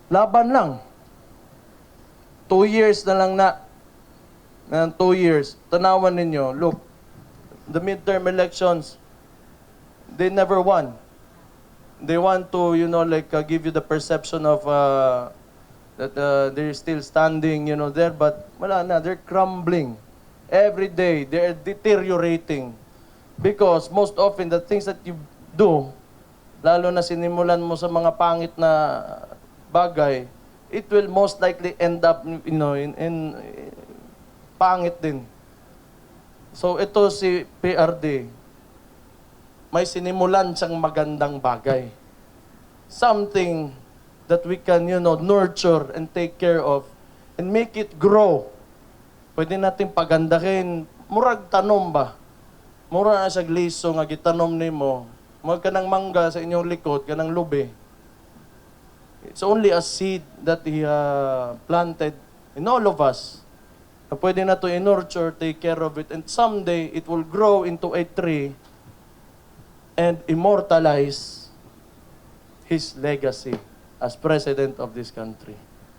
Laban lang. 2 years na lang na. 2 years. Tanawan ninyo, look, the midterm elections, they never won. They want to, give you the perception of that they're still standing, there, but wala na, they're crumbling. Every day, they're deteriorating. Because most often, the things that you do, lalo na sinimulan mo sa mga pangit na bagay, it will most likely end up, in pangit din. So ito si PRD, may sinimulan siyang magandang bagay. Something that we can, nurture and take care of and make it grow. Pwede natin pagandahin. Murag tanom ba? Mura na sa gliso nga gitanom nimo. Huwag ka ng mangga sa inyong likod, ka ng lubi. It's only a seed that He planted in all of us. Na pwede na to i-nurture, take care of it, and someday it will grow into a tree and immortalize His legacy as President of this country.